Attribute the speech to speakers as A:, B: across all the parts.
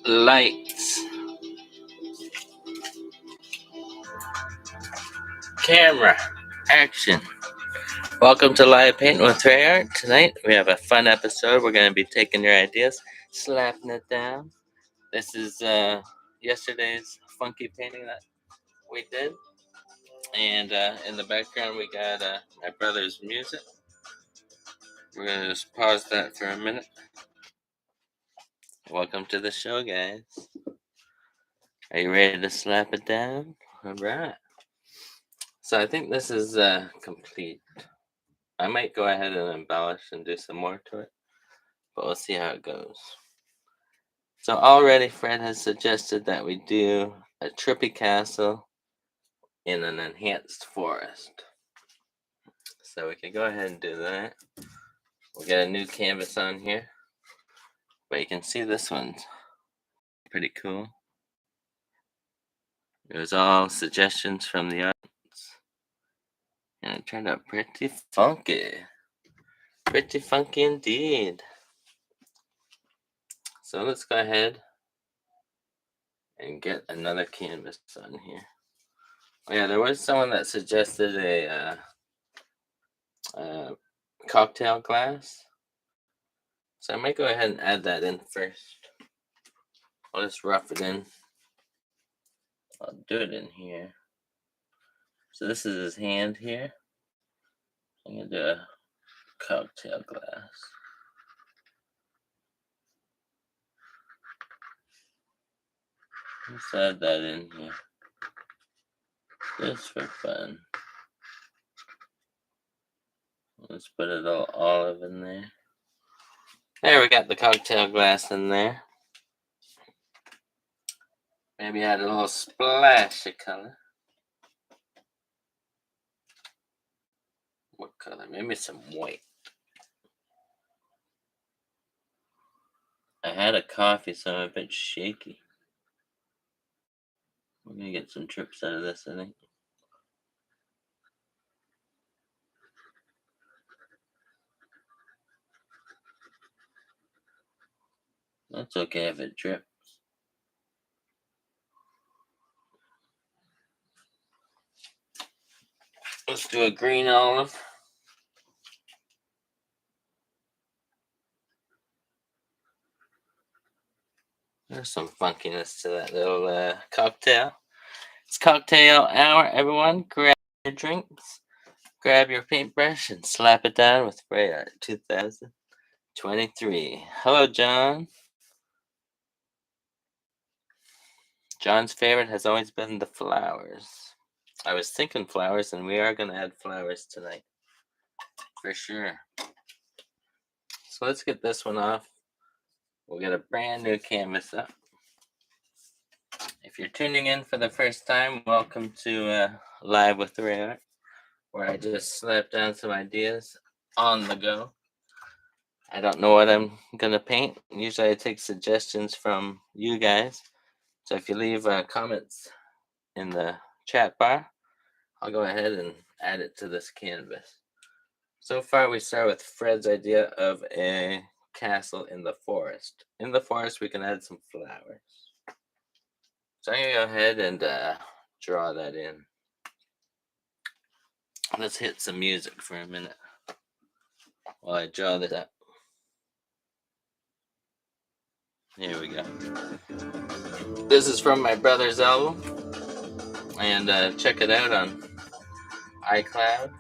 A: Lights, camera, action. Welcome to Live Painting with RAEART. Tonight we have a fun episode. We're going to be taking your ideas, slapping it down. This is yesterday's funky painting that we did. And in the background we got my brother's music. We're going to just pause that for a minute. Welcome to the show, guys. Are you ready to slap it down? All right. So I think this is complete. I might go ahead and embellish and do some more to it, but we'll see how it goes. So already Fred has suggested that we do a trippy castle in an enhanced forest. So we can go ahead and do that. We'll get a new canvas on here, but you can see this one's pretty cool. It was all suggestions from the audience, and it turned out pretty funky. Pretty funky indeed. So let's go ahead and get another canvas on here. Oh yeah, there was someone that suggested a cocktail glass. So I might go ahead and add that in first. I'll just rough it in. I'll do it in here. So this is his hand here. I'm gonna do a cocktail glass. Let's add that in here. Just for fun. Let's put a little olive in there. There, we got the cocktail glass in there. Maybe add a little splash of color. What color? Maybe some white. I had a coffee, so I'm a bit shaky. We're gonna get some trips out of this, I think. That's okay if it drips. Let's do a green olive. There's some funkiness to that little cocktail. It's cocktail hour, everyone. Grab your drinks, grab your paintbrush, and slap it down with RAEART 2023. Hello, John. John's favorite has always been the flowers. I was thinking flowers, and we are going to add flowers tonight. For sure. So let's get this one off. We'll get a brand new canvas up. If you're tuning in for the first time, welcome to Live with RAEART, where I just slap down some ideas on the go. I don't know what I'm going to paint. Usually I take suggestions from you guys. So if you leave comments in the chat bar, I'll go ahead and add it to this canvas. So far we start with Fred's idea of a castle in the forest. In the forest we can add some flowers. So I'm going to go ahead and draw that in. Let's hit some music for a minute while I draw this up. Here we go. This is from my brother's album, and check it out on iCloud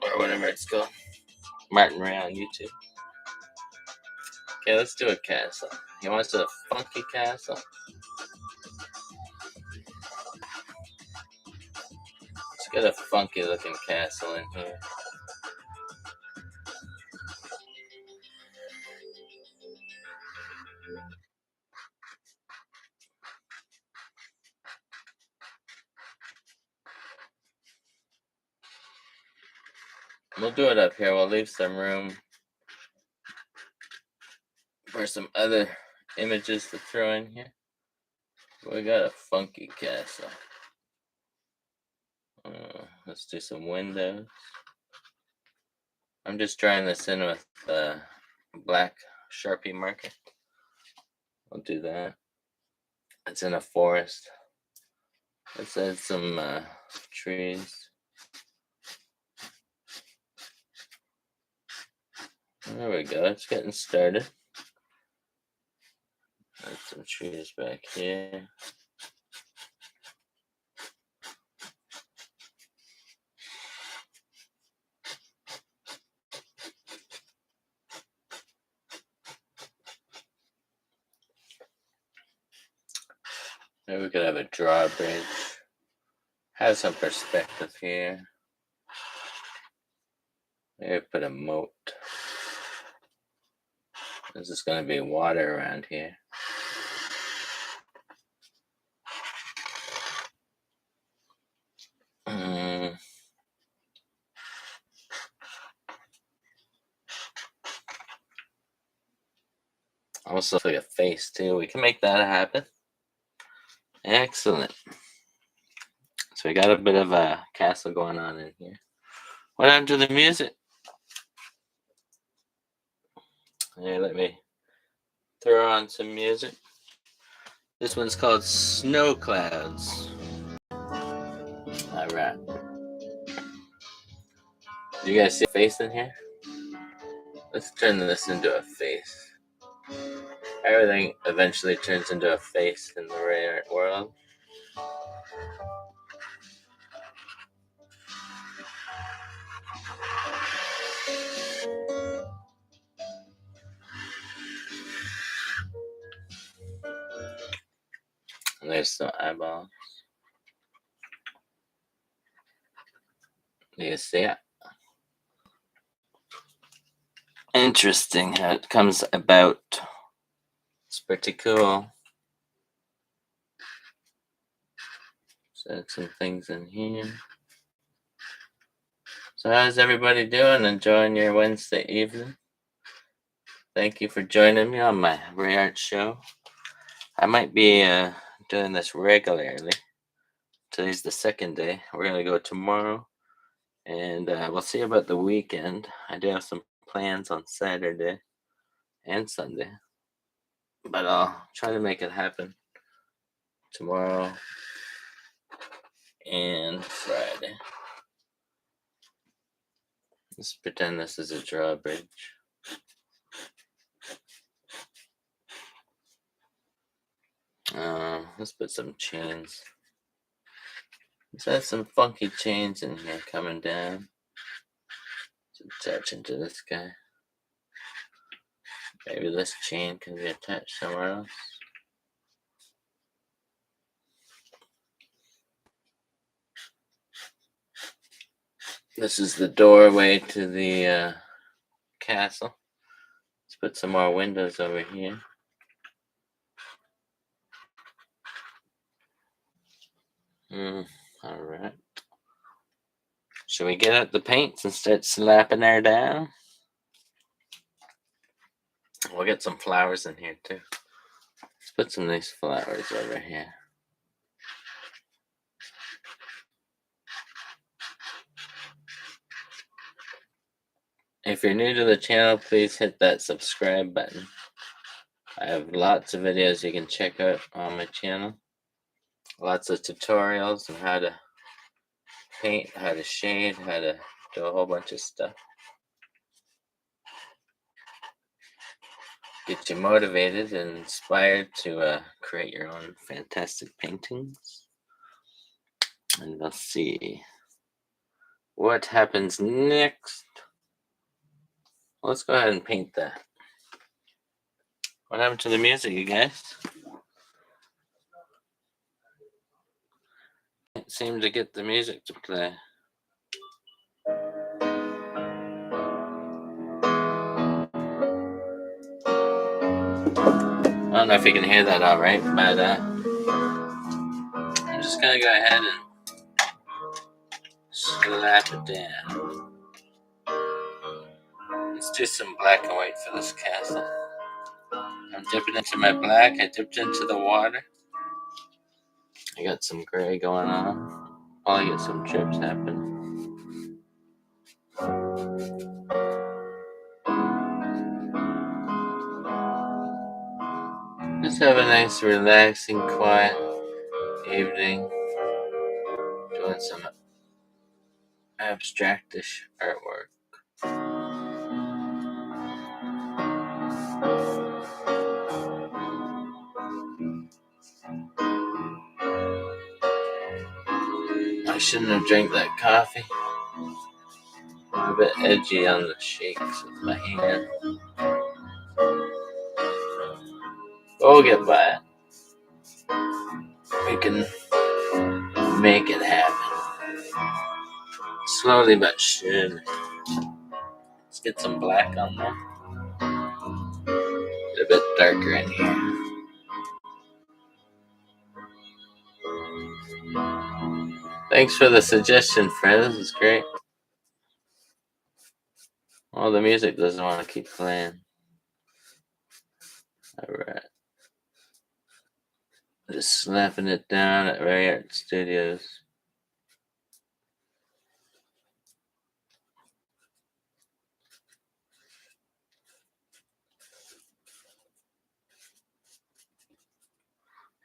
A: or whatever it's called. Martin Ray on YouTube. Okay, let's do a castle. He wants a funky castle. Let's get a funky looking castle in here. we'll do it up here. We'll leave some room for some other images to throw in here. We got a funky castle. Let's do some windows. I'm just drawing this in with black Sharpie marker. I'll do that. It's in a forest. Let's add some trees. There we go. It's getting started. Add some trees back here. Maybe we could have a drawbridge. Have some perspective here. Maybe put a moat. This is going to be water around here. Also, like a face too. We can make that happen. Excellent. So we got a bit of a castle going on in here. What happened to the music? Hey, let me throw on some music. This one's called Snow Clouds. Alright. Do you guys see a face in here? Let's turn this into a face. Everything eventually turns into a face in the RAEART world. And there's some eyeballs. Do you see it? Interesting how it comes about. It's pretty cool. Set some things in here. So how's everybody doing? Enjoying your Wednesday evening? Thank you for joining me on my RAEART show. I might be doing this regularly. Today's the second day. We're going to go tomorrow. And we'll see about the weekend. I do have some plans on Saturday and Sunday. But I'll try to make it happen tomorrow and Friday. Let's pretend this is a drawbridge. Let's put some chains. Let's add some funky chains in here coming down to attach into this guy. Maybe this chain can be attached somewhere else. This is the doorway to the castle. Let's put some more windows over here. Alright. Should we get out the paints and start slapping her down? We'll get some flowers in here too. Let's put some nice flowers over here. If you're new to the channel, please hit that subscribe button. I have lots of videos you can check out on my channel. Lots of tutorials on how to paint, how to shade, how to do a whole bunch of stuff. Get you motivated and inspired to create your own fantastic paintings. And we'll see what happens next. Let's go ahead and paint that. What happened to the music, you guys? Can't seem to get the music to play. I don't know if you can hear that all right, but I'm just gonna go ahead and slap it down. do some black and white for this castle. I'm dipping into my black. I dipped into the water. I got some gray going on. Probably get some drips happening. Just have a nice, relaxing, quiet evening. Doing some abstractish artwork. I shouldn't have drank that coffee. I'm a bit edgy on the shakes with my hand. But we'll get by it. We can make it happen. Slowly but surely. Let's get some black on there. Get a bit darker in here. Thanks for the suggestion, Fred. This is great. Well, the music doesn't want to keep playing. Alright. Just slapping it down at RAEART Studios.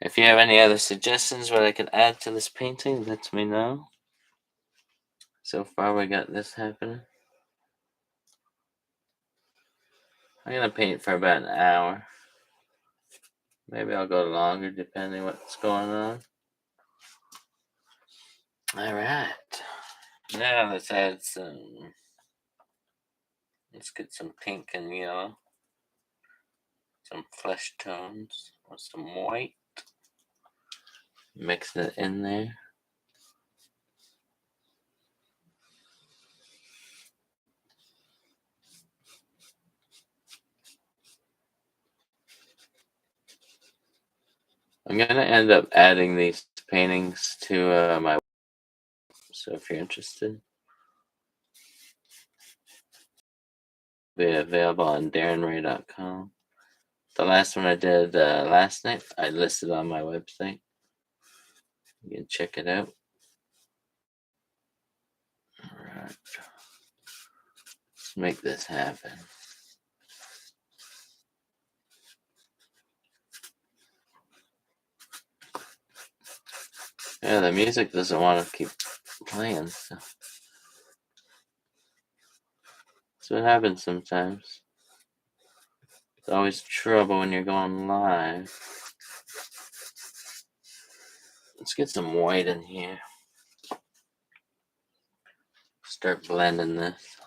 A: If you have any other suggestions what I could add to this painting, let me know. So far we got this happening. I'm gonna paint for about an hour. Maybe I'll go longer depending what's going on. Alright. Now let's add some. Let's get some pink and yellow. Some flesh tones with some white. Mix it in there. I'm gonna end up adding these paintings to my website, so if you're interested, be available on darrenray.com. The last one I did last night, I listed on my website. You can check it out. Alright. Let's make this happen. Yeah, the music doesn't want to keep playing, so that's what happens sometimes. It's always trouble when you're going live. Let's get some white in here. Start blending this.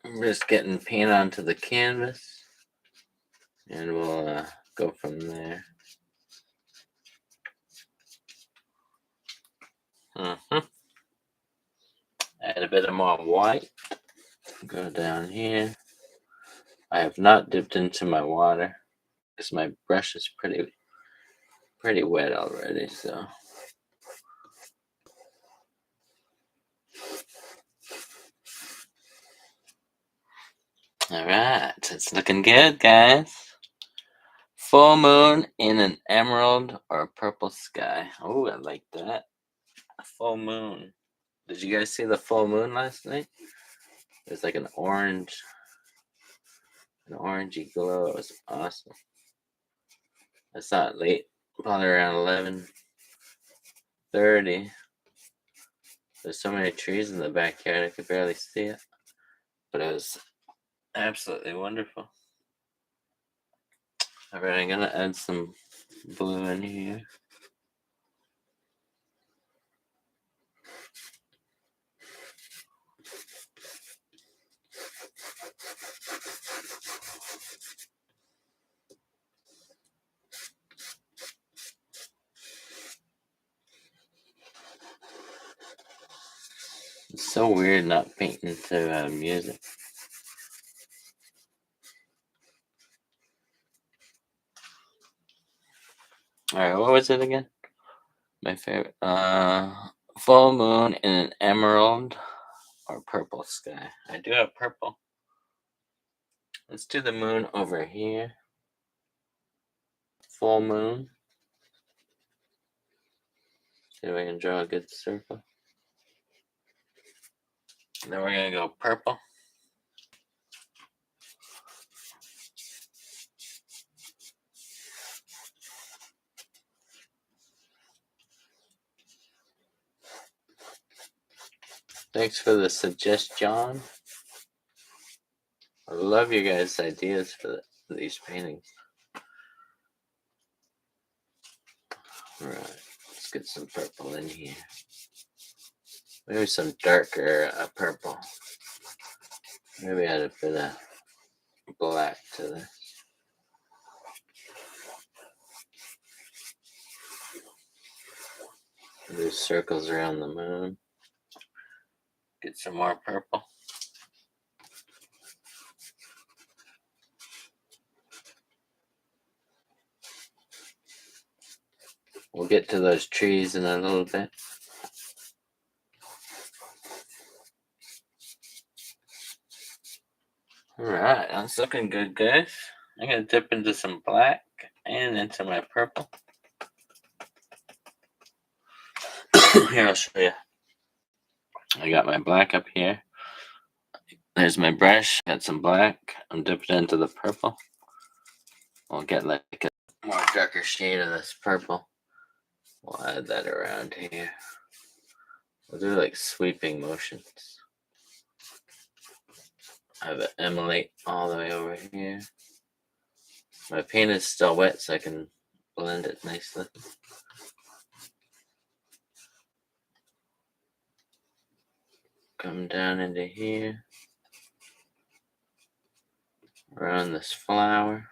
A: I'm just getting paint onto the canvas, and we'll go from there. Add a bit of more white. Go down here. I have not dipped into my water because my brush is pretty wet already, so. Alright, it's looking good, guys. Full moon in an emerald or purple sky. Oh, I like that. A full moon. Did you guys see the full moon last night? It was like an orangey glow. It was awesome. I saw it late, probably around 11:30. There's so many trees in the backyard, I could barely see it. But it was absolutely wonderful. Alright, I'm gonna add some blue in here. It's so weird not painting to music. Alright, what was it again? My favorite. Full moon in an emerald or purple sky. I do have purple. Let's do the moon over here. Full moon. See if I can draw a good circle. Then we're gonna go purple. Thanks for the suggestion. I love you guys' ideas for these paintings. Alright, let's get some purple in here. Maybe some darker purple. Maybe add a bit of black to this. Do circles around the moon. Get some more purple. We'll get to those trees in a little bit. Alright, that's looking good, guys. I'm gonna dip into some black and into my purple. Here, I'll show you. I got my black up here. There's my brush. Got some black. I'm dipping into the purple. I'll get like a more darker shade of this purple. We'll add that around here. We'll do like sweeping motions. I have it emulate all the way over here. My paint is still wet, so I can blend it nicely. Come down into here. Around this flower.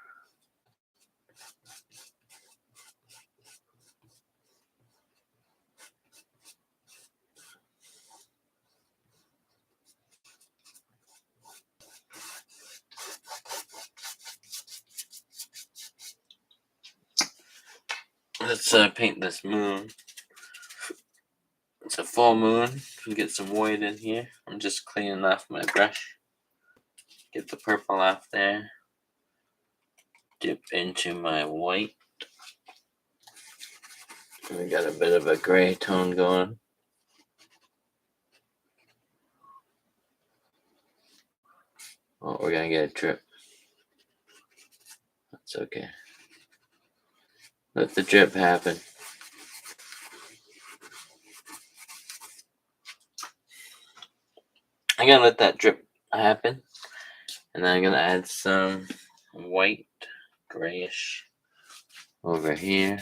A: Let's paint this moon. It's a full moon. Get some white in here. I'm just cleaning off my brush. Get the purple off there. Dip into my white. We got a bit of a gray tone going. Oh, we're gonna get a drip. That's okay. Let the drip happen. I'm gonna let that drip happen. And then I'm gonna add some white, grayish over here.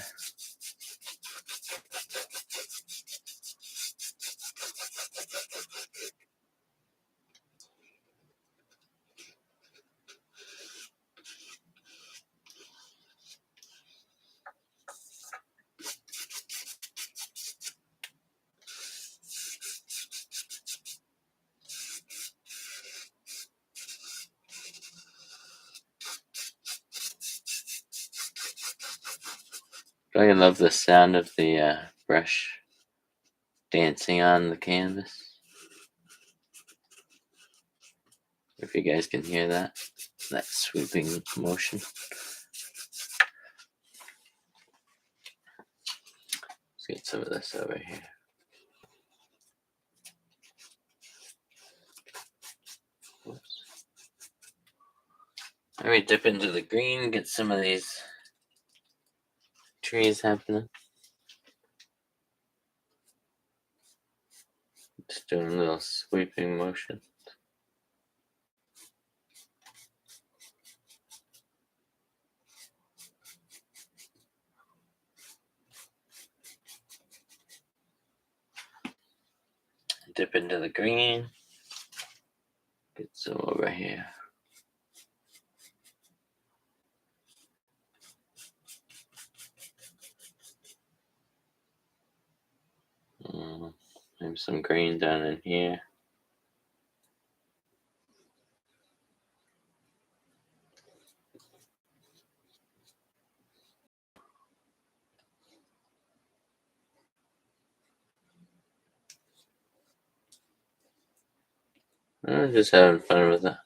A: I love the sound of the brush dancing on the canvas. If you guys can hear that sweeping motion. Let's get some of this over here. Whoops. Maybe dip into the green, get some of these trees happening. Just doing a little sweeping motion. Dip into the green. Get some over here. Maybe some green down in here. I'm just having fun with it.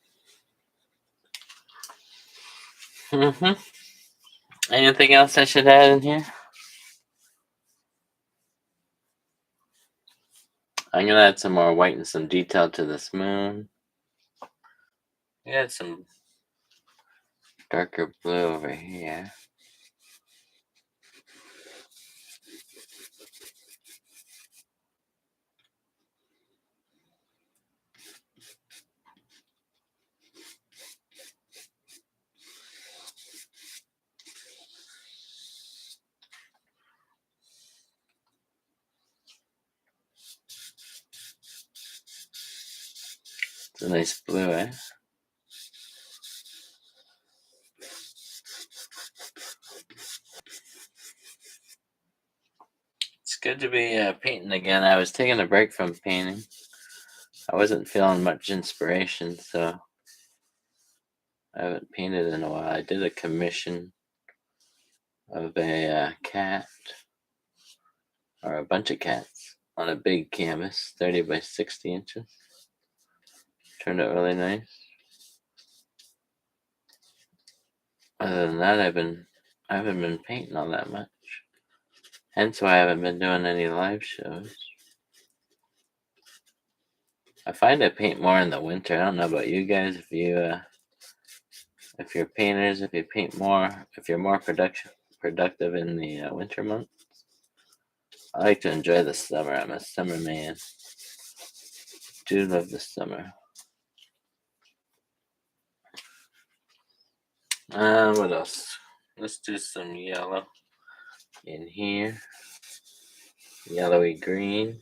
A: Anything else I should add in here? I'm gonna add some more white and some detail to this moon. Add some darker blue over here. It's a nice blue, eh? It's good to be painting again. I was taking a break from painting. I wasn't feeling much inspiration, so I haven't painted in a while. I did a commission of a cat, or a bunch of cats, on a big canvas, 30 by 60 inches. Turned out really nice. Other than that, I haven't been painting all that much. Hence why I haven't been doing any live shows. I find I paint more in the winter. I don't know about you guys. If you're painters, if you paint more, if you're more productive in the winter months. I like to enjoy the summer. I'm a summer man. Do love the summer. What else? Let's do some yellow in here. Yellowy green.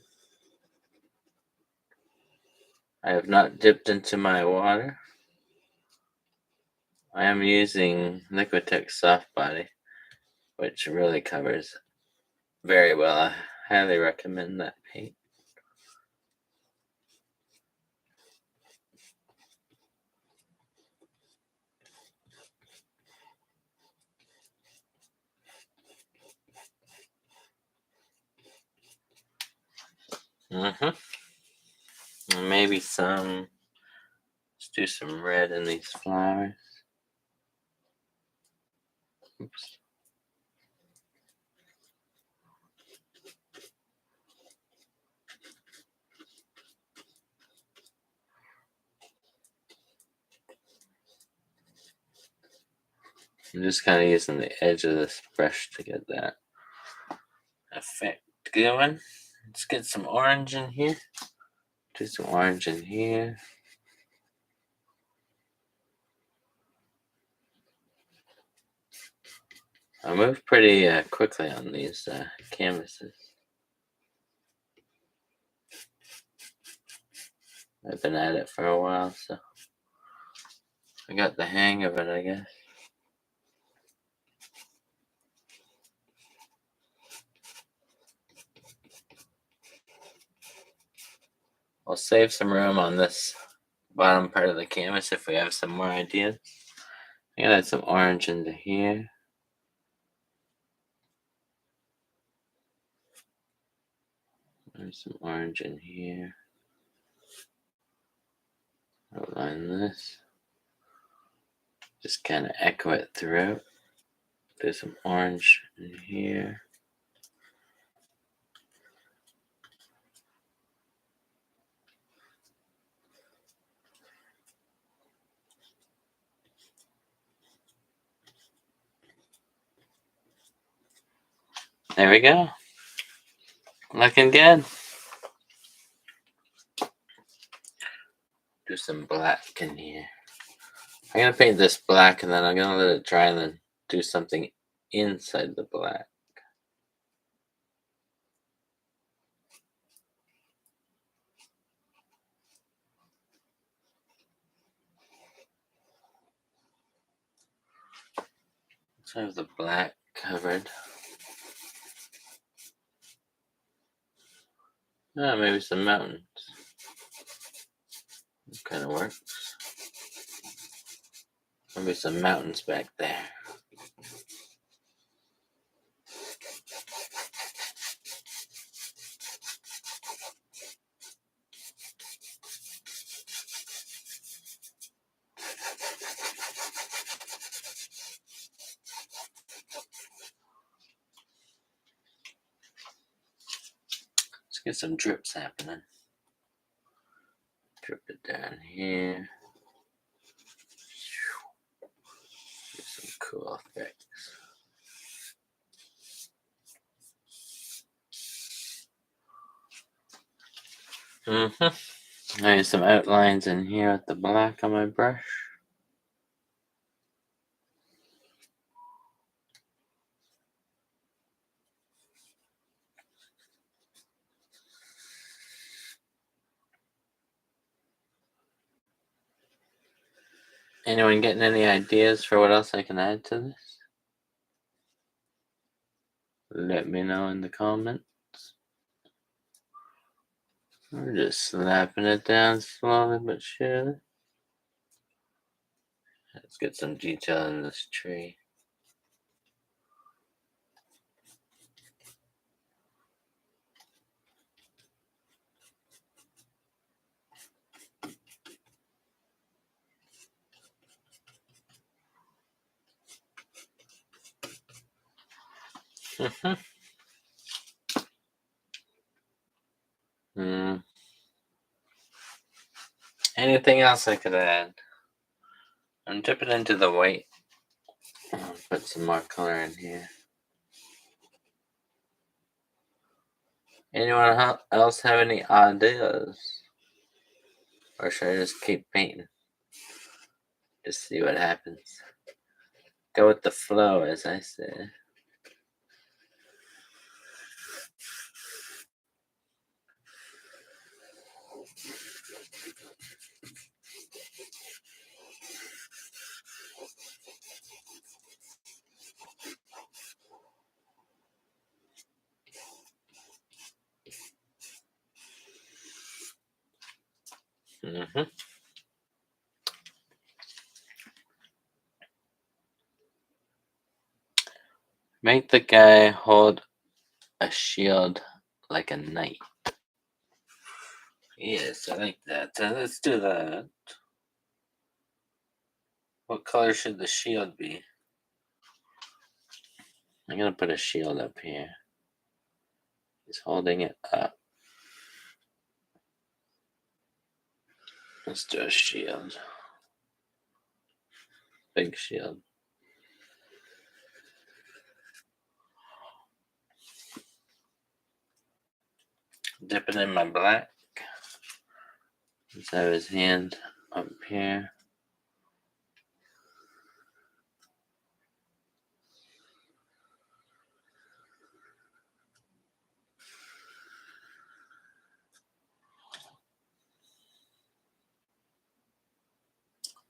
A: I have not dipped into my water. I am using Liquitex Soft Body, which really covers very well. I highly recommend that paint. Maybe some. Let's do some red in these flowers. Oops. I'm just kind of using the edge of this brush to get that effect going. Let's get some orange in here. Do some orange in here. I move pretty quickly on these canvases. I've been at it for a while, so I got the hang of it, I guess. I'll save some room on this bottom part of the canvas if we have some more ideas. I'm gonna add some orange into here. There's some orange in here. Outline this. Just kind of echo it throughout. Do some orange in here. There we go. Looking good. Do some black in here. I'm gonna paint this black and then I'm gonna let it dry and then do something inside the black. So I have the black covered. Maybe some mountains. Kind of works. Maybe some mountains back there. Let's get some drips happening. Drip it down here. Get some cool effects. There's some outlines in here with the black on my brush. Anyone getting any ideas for what else I can add to this? Let me know in the comments. We're just slapping it down slowly but surely. Let's get some detail in this tree. Anything else I could add? I'm dipping into the white. I'll put some more color in here. Anyone else have any ideas? Or should I just keep painting? Just see what happens. Go with the flow, as I say. Make the guy hold a shield like a knight. Yes, I like that. Let's do that. What color should the shield be? I'm gonna put a shield up here. He's holding it up. Let's do a shield. Big shield. Dipping in my black. Let's have his hand up here.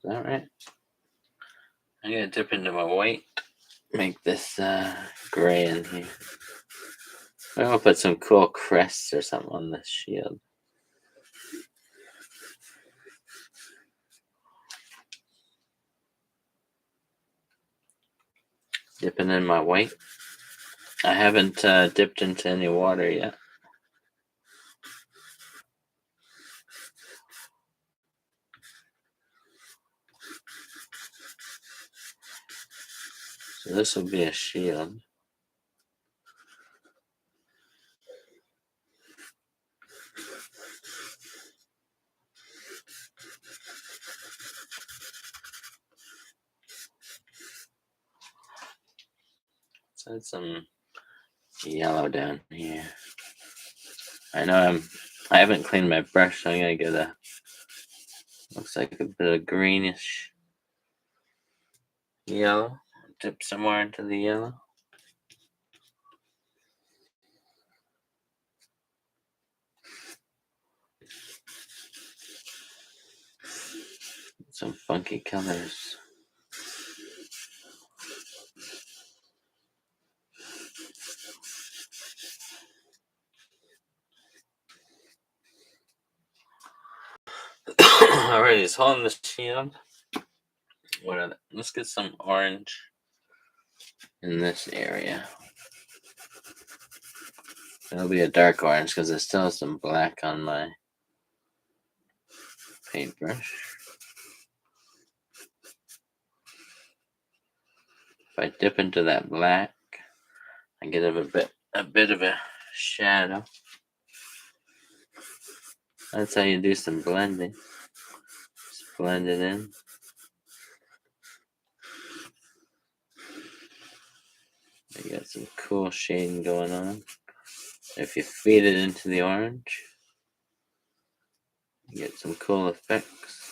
A: Is that right? I'm gonna dip into my white. Make this gray in here. I'm gonna put some cool crests or something on this shield. Dipping in my white. I haven't dipped into any water yet. So this will be a shield. Let's add some yellow down here. I know I haven't cleaned my brush, so I'm gonna get a, looks like a bit of greenish yellow. Dip some more into the yellow. Some funky colors. Alright, he's holding the shield. Let's get some orange in this area. It'll be a dark orange because there's still some black on my paintbrush. If I dip into that black, I get a bit of a shadow. That's how you do some blending. Just blend it in. You got some cool shading going on. If you feed it into the orange, you get some cool effects.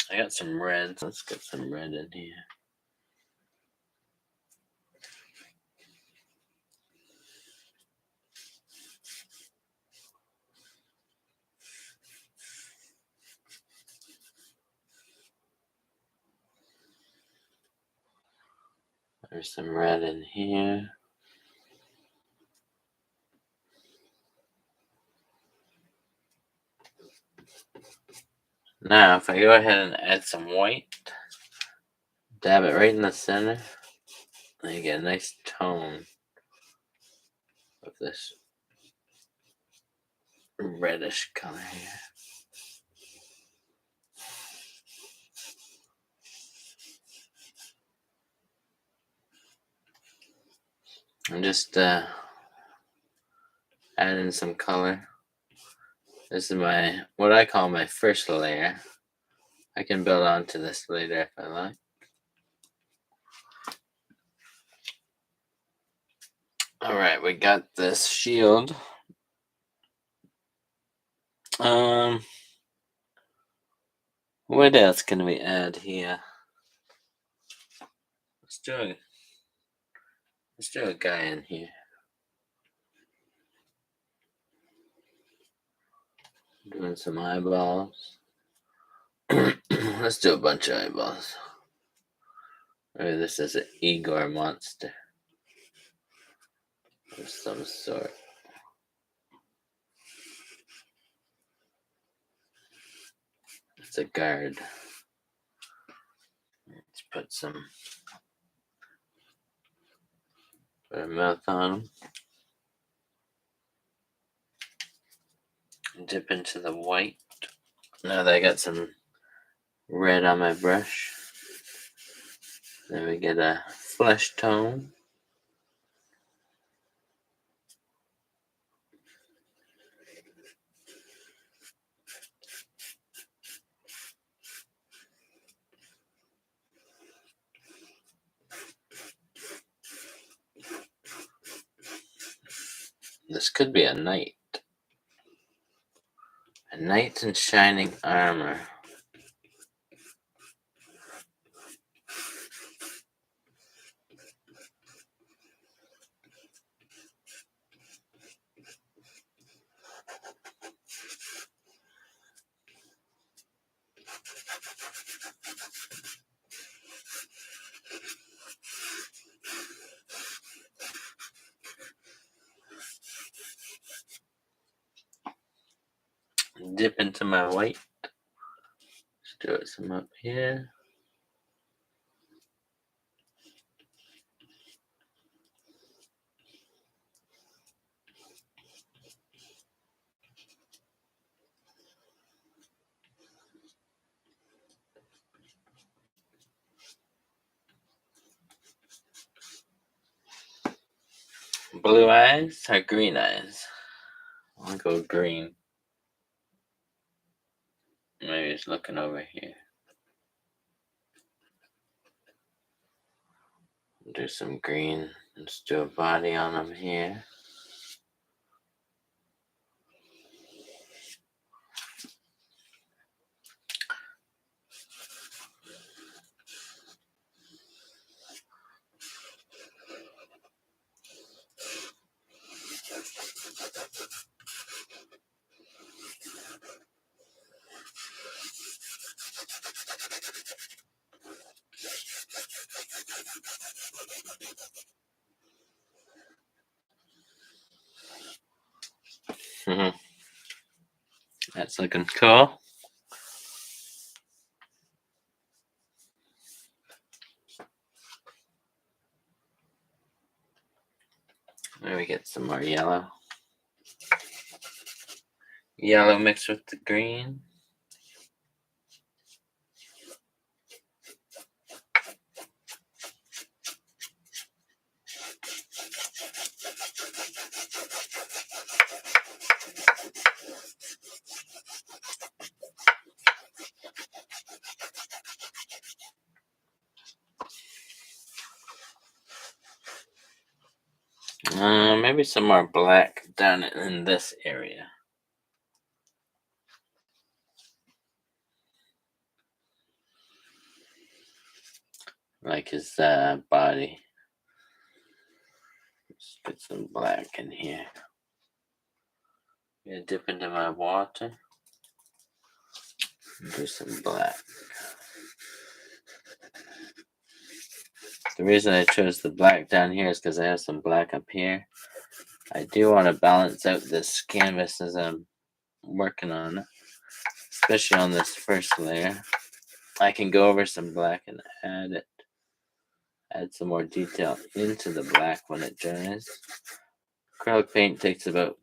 A: I got some red. Let's get some red in here. There's some red in here. Now, if I go ahead and add some white, dab it right in the center, then you get a nice tone of this reddish color here. I'm just adding some color. This is what I call my first layer. I can build onto this later if I like. Alright, we got this shield. What else can we add here? Let's do a guy in here. Doing some eyeballs. Let's do a bunch of eyeballs. Maybe this is an Igor monster of some sort. It's a guard. Let's put a mouth on him. Dip into the white. Now that I got some red on my brush, then we get a flesh tone. This could be a knight. A knight in shining armor. Dip into my white. Let's do some up here. Blue eyes or green eyes? I'll go green. Maybe it's looking over here. Do some green. Let's do a body on him here. That's looking cool. Maybe get some more yellow. Yellow mixed with the green. Maybe some more black down in this area. Like his body. Let's put some black in here. I'm gonna dip into my water. Do some black. The reason I chose the black down here is because I have some black up here. I do want to balance out this canvas as I'm working on it, especially on this first layer. I can go over some black and add some more detail into the black when it dries. Acrylic paint takes about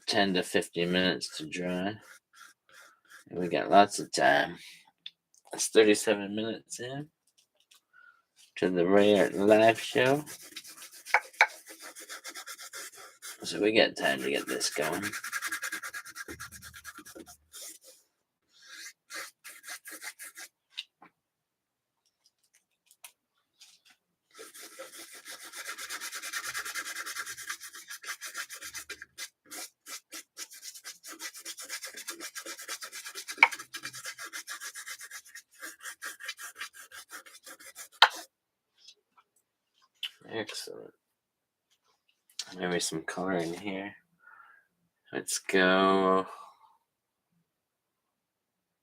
A: 10 to 15 minutes to dry. And we got lots of time. It's 37 minutes in to the RAEART live show. So we got time to get this going. Excellent. Maybe some color in here. Let's go.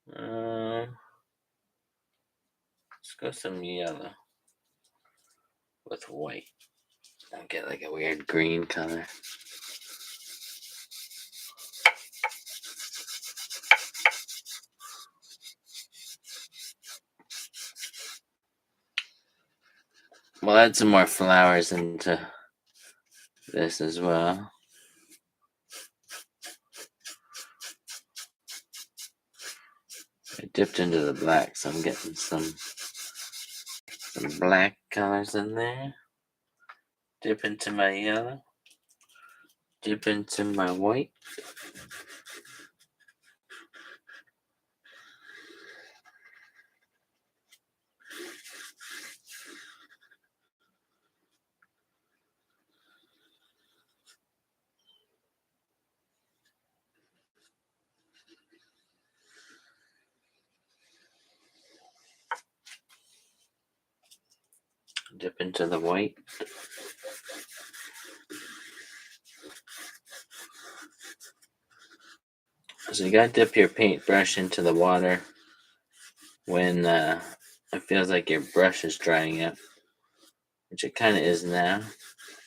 A: Let's go some yellow with white. I'll get like a weird green color. We'll add some more flowers into this as well. I dipped into the black, so I'm getting some black colors in there. Dip into my yellow. Dip into my white. Dip into the white. So you gotta dip your paintbrush into the water when it feels like your brush is drying out, which it kind of is now,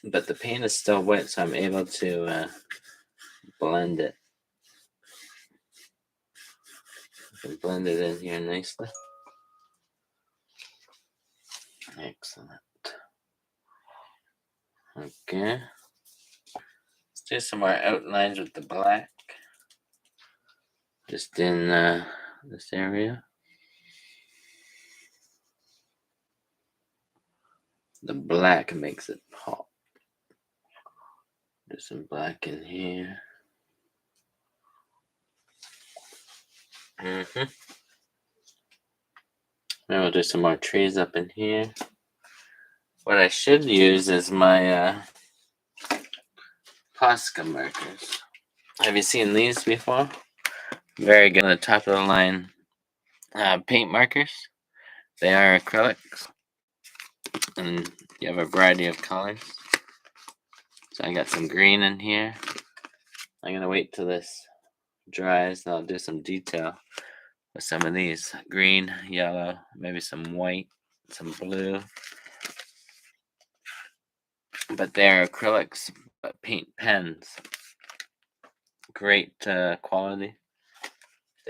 A: but the paint is still wet, so I'm able to blend it. I can blend it in here nicely. Excellent. Okay. Let's do some more outlines with the black. Just in this area. The black makes it pop. Do some black in here. Maybe we'll do some more trees up in here. What I should use is my Posca markers. Have you seen these before? Very good. On the top of the line paint markers. They are acrylics, and you have a variety of colors. So I got some green in here. I'm gonna wait till this dries, and I'll do some detail with some of these. Green, yellow, maybe some white, some blue. But they're acrylics, but paint pens. Great quality.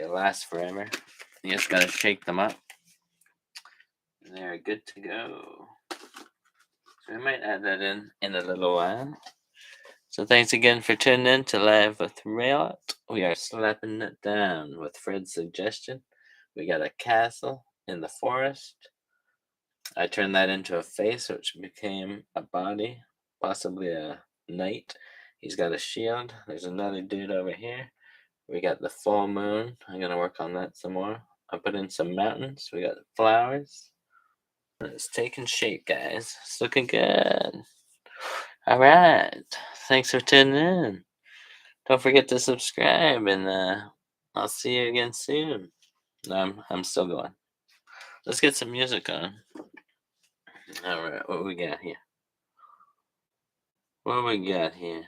A: They last forever. You just gotta shake them up, and they're good to go. So we might add that in a little while. So thanks again for tuning in to Live with RAEART. We are slapping it down with Fred's suggestion. We got a castle in the forest. I turned that into a face, which became a body, possibly a knight. He's got a shield. There's another dude over here. We got the full moon. I'm going to work on that some more. I put in some mountains. We got flowers. It's taking shape, guys. It's looking good. All right. Thanks for tuning in. Don't forget to subscribe, and I'll see you again soon. I'm still going. Let's get some music on. All right, what we got here? What we got here?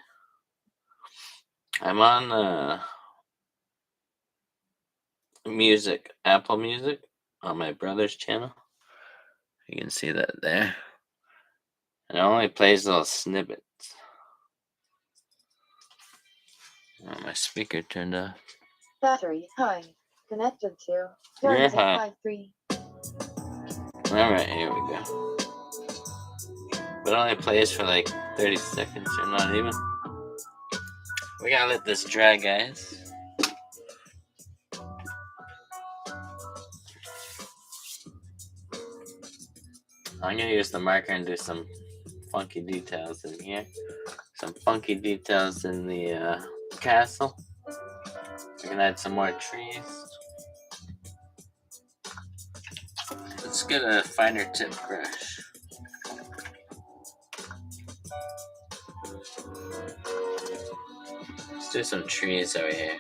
A: I'm on music, Apple Music, on my brother's channel. You can see that there. And it only plays little snippets. Oh, my speaker turned off.
B: Battery high. Connected to.
A: You're high.
B: 53.
A: Alright, here we go. But it only plays for like 30 seconds or not even. We gotta let this dry, guys. I'm gonna use the marker and do some funky details in here. Some funky details in the castle. We can add some more trees. Let's get a finer tip brush. Let's do some trees over here.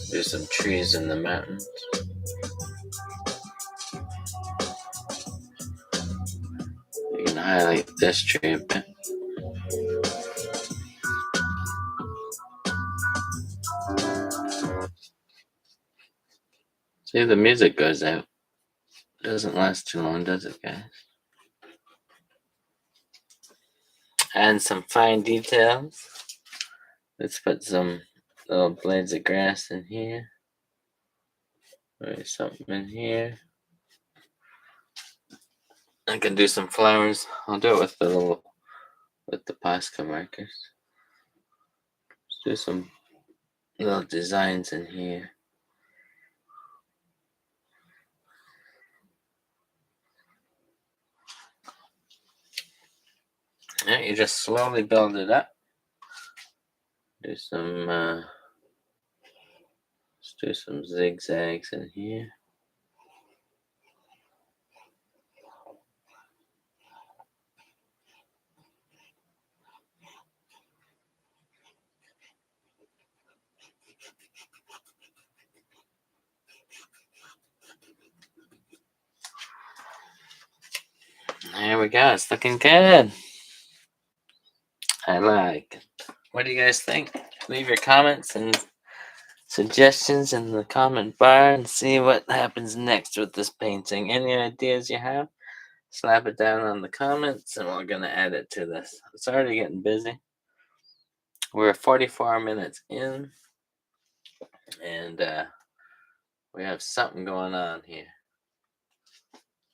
A: Do some trees in the mountains. You can highlight this tree a bit. See, the music goes out. It doesn't last too long, does it, guys? And some fine details. Let's put some little blades of grass in here. There's something in here. I can do some flowers. I'll do it with the Posca markers. Let's do some little designs in here. Yeah, you just slowly build it up. Do some let's do some zigzags in here. There we go. It's looking good. I like it. What do you guys think? Leave your comments and suggestions in the comment bar and see what happens next with this painting. Any ideas you have, slap it down on the comments and we're going to add it to this. It's already getting busy. We're 44 minutes in and we have something going on here.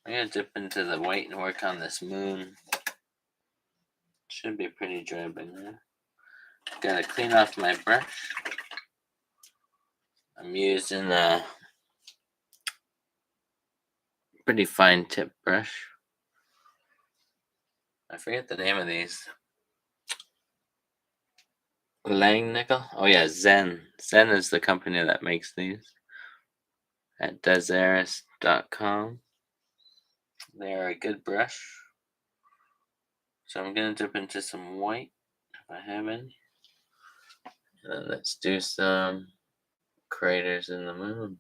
A: I'm going to dip into the white and work on this moon. Should be pretty dry by now. Gotta clean off my brush. I'm using a pretty fine tip brush. I forget the name of these. Lang nickel? Oh yeah, Zen. Zen is the company that makes these. At desaris.com. They're a good brush. So I'm gonna dip into some white if I have any. And let's do some craters in the moon.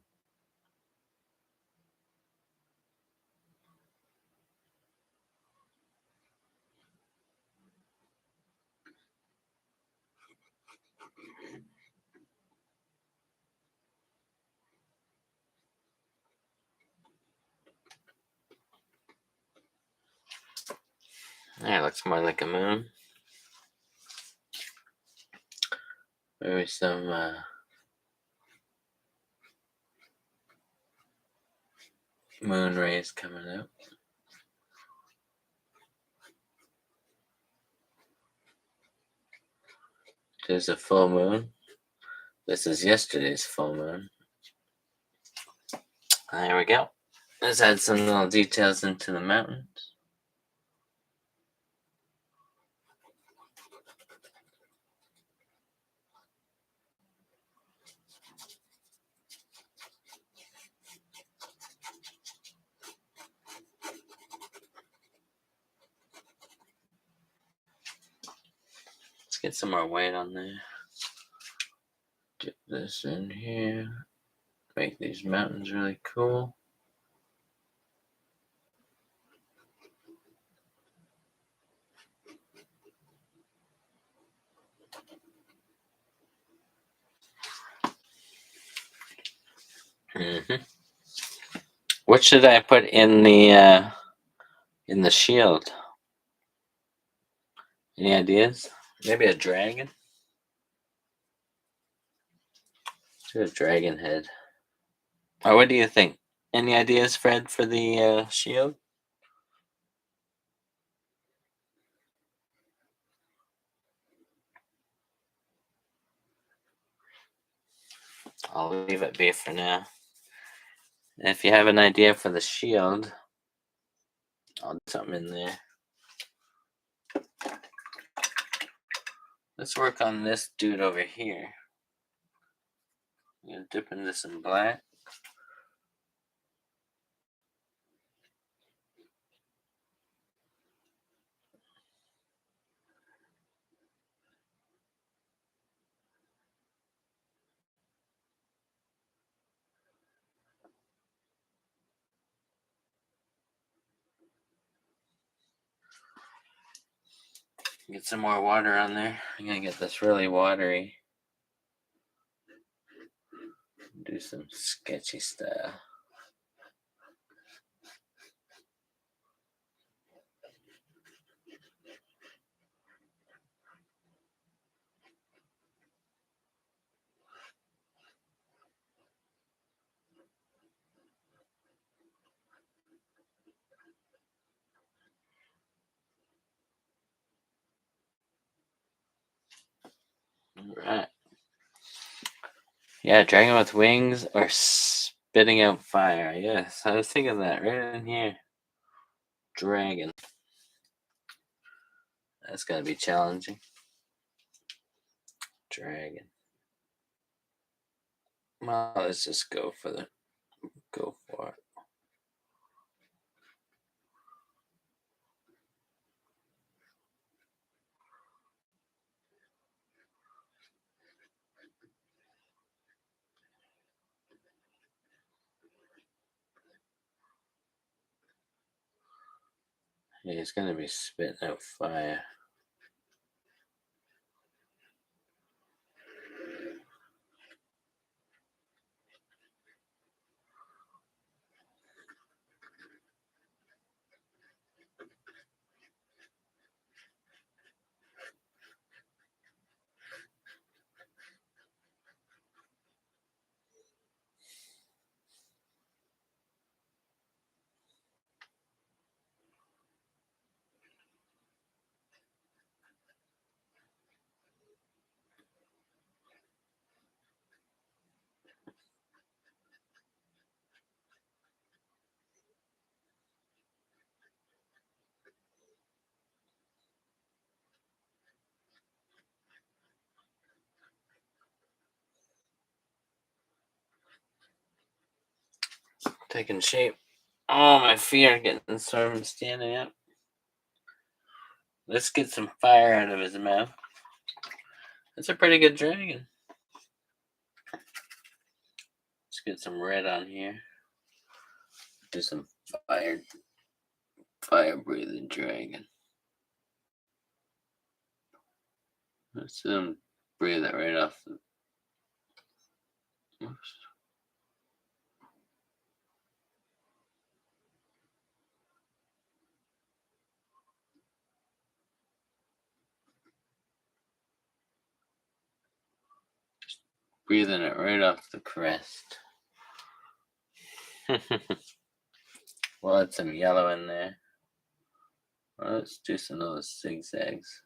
A: Yeah, it looks more like a moon. Maybe some moon rays coming out. There's a full moon. This is yesterday's full moon. There we go. Let's add some little details into the mountains. Let's get some more white on there. Dip this in here. Make these mountains really cool. What should I put in the shield? Any ideas? Maybe a dragon? Let's do a dragon head. Or what do you think? Any ideas, Fred, for the shield? I'll leave it be for now. If you have an idea for the shield, I'll do something in there. Let's work on this dude over here. I'm gonna dip into some black. Get some more water on there. I'm gonna get this really watery. Do some sketchy style. Alright. Yeah, dragon with wings or spitting out fire. Yes, I was thinking that right in here. Dragon. That's gonna be challenging. Dragon. Well, let's just go for it. Yeah, he's gonna be spitting out fire. Taking shape. Oh, my feet are getting sore from standing up. Let's get some fire out of his mouth. That's a pretty good dragon. Let's get some red on here. Do some fire breathing dragon. Some breathe it right off the. Oops. Breathing it right off the crest. We'll add some yellow in there. Well, let's do some of those zigzags.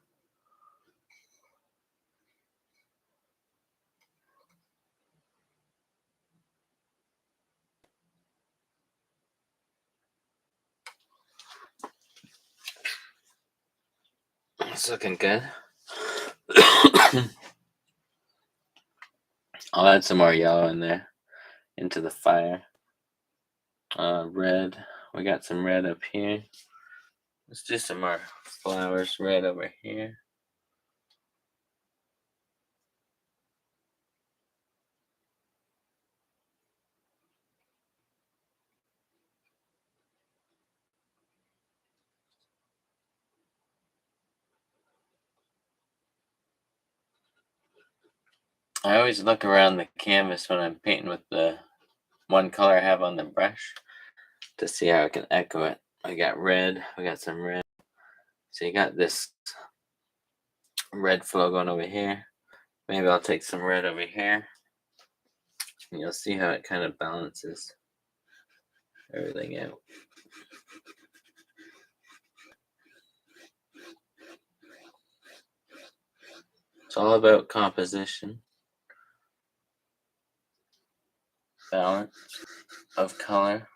A: It's looking good. I'll add some more yellow in there into the fire. Red. We got some red up here. Let's do some more flowers red over here. I always look around the canvas when I'm painting with the one color I have on the brush to see how I can echo it. I got red, we got some red. So you got this red flow going over here. Maybe I'll take some red over here. And you'll see how it kind of balances everything out. It's all about composition, balance of color.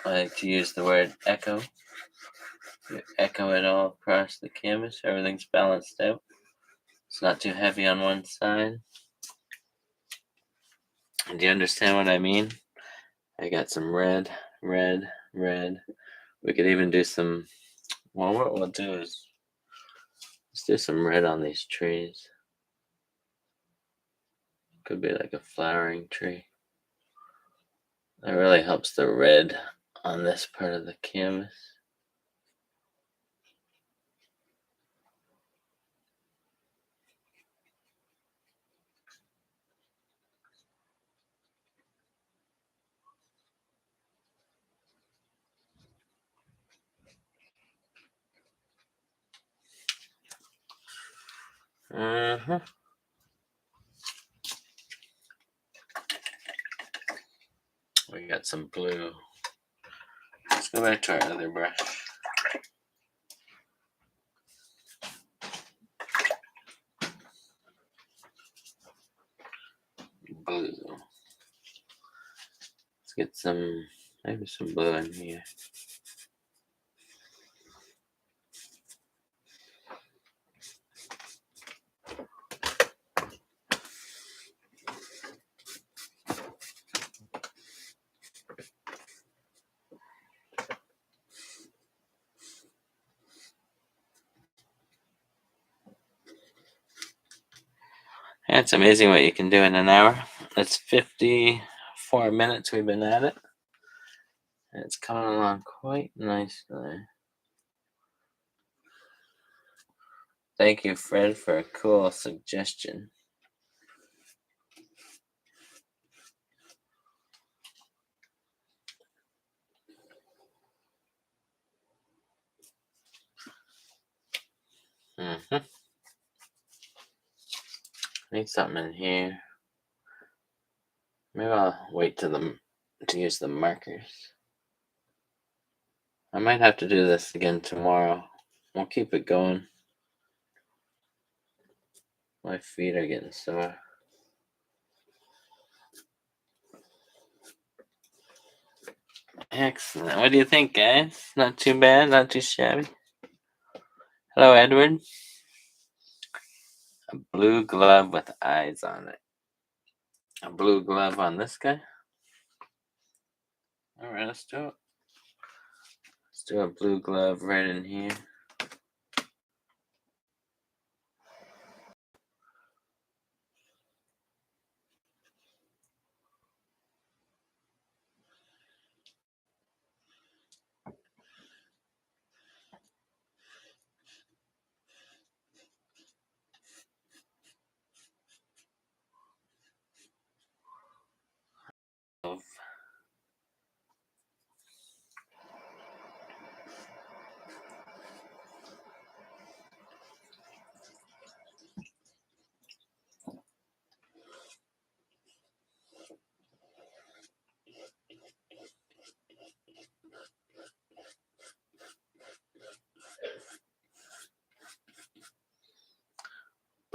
A: I like to use the word echo. You echo it all across the canvas. Everything's balanced out. It's not too heavy on one side. Do you understand what I mean? I got some red, red, red. We could even do some, well, what we'll do is, let's do some red on these trees. Could be like a flowering tree. That really helps the red on this part of the canvas. We got some blue. Let's go back to our other brush. Blue. Let's get some, maybe some blue in here. Yeah, it's amazing what you can do in an hour. It's 54 minutes we've been at it. And it's coming along quite nicely. Thank you, Fred, for a cool suggestion. Need something in here. Maybe I'll wait to use the markers. I might have to do this again tomorrow. We'll keep it going. My feet are getting sore. Excellent. What do you think, guys? Not too bad, not too shabby. Hello, Edward. A blue glove with eyes on it. A blue glove on this guy. All right, let's do it. Let's do a blue glove right in here.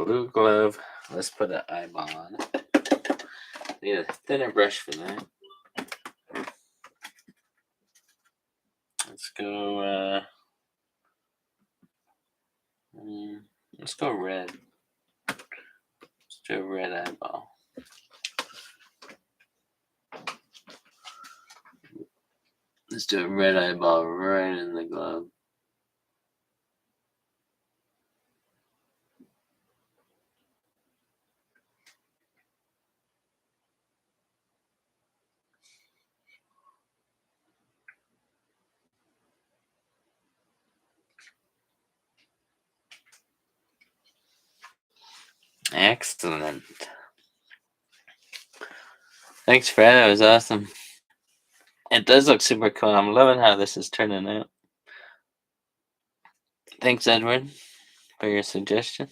A: blue glove. Let's put an eyeball on it. Need a thinner brush for that. Let's go. Let's go red. Let's do a red eyeball. Let's do a red eyeball right in the glove. Excellent. Thanks, Fred. That was awesome. It does look super cool. I'm loving how this is turning out. Thanks, Edward, for your suggestion.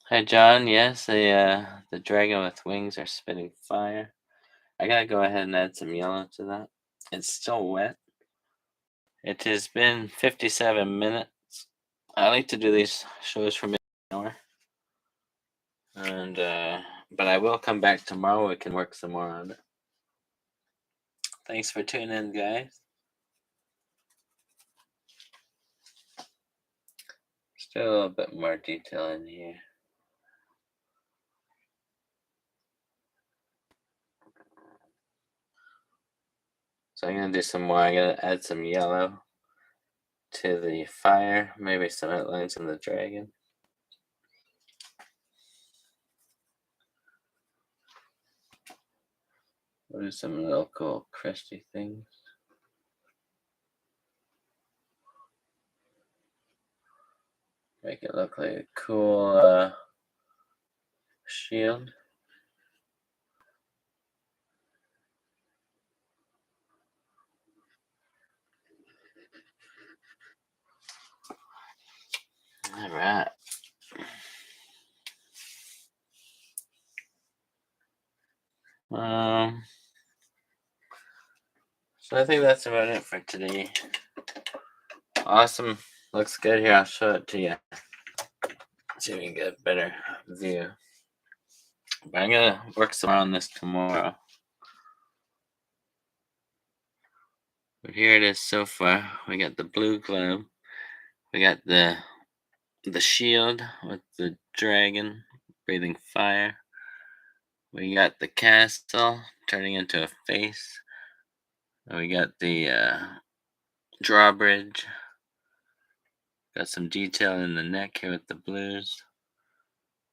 A: Hi, John. Yes, the dragon with wings are spitting fire. I gotta go ahead and add some yellow to that. It's still wet. It has been 57 minutes. I like to do these shows for maybe an hour. And but I will come back tomorrow. We can work some more on it. Thanks for tuning in, guys. Still a little bit more detail in here. So I'm gonna do some more. I'm gonna add some yellow to the fire, maybe some outlines in the dragon. We'll do some little cool crusty things. Make it look like a cool shield. All right. So I think that's about it for today. Awesome. Looks good here. I'll show it to you. See if we can get a better view. But I'm gonna work some more on this tomorrow. But here it is so far. We got the blue glove. We got the shield with the dragon breathing fire. We got the castle turning into a face. We got the drawbridge. Got some detail in the neck here with the blues.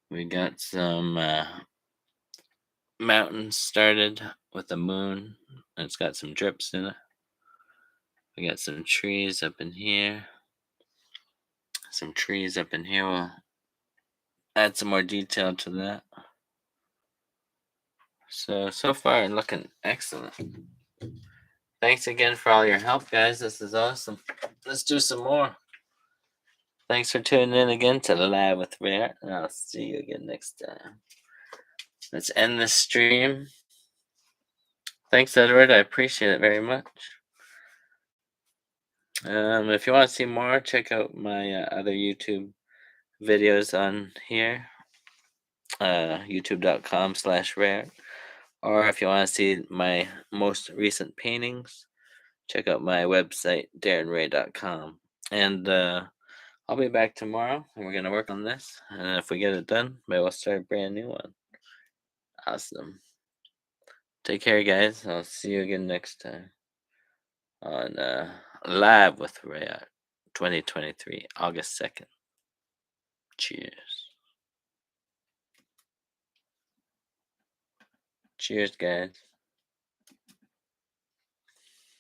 A: We got some mountains started with the moon. It's got some drips in it. We got some trees up in here. Some trees up in here. We'll add some more detail to that. So far looking excellent. Thanks again for all your help, guys. This is awesome. Let's do some more. Thanks for tuning in again to Live with RAEART, and I'll see you again next time. Let's end this stream. Thanks, Edward. I appreciate it very much. If you want to see more, check out my other YouTube videos on here, youtube.com/RAEART. Or if you want to see my most recent paintings, check out my website, darrenray.com. And I'll be back tomorrow, and we're going to work on this. And if we get it done, maybe we'll start a brand new one. Awesome. Take care, guys. I'll see you again next time on Live with RAEART 2023, August 2nd. Cheers. Cheers, guys.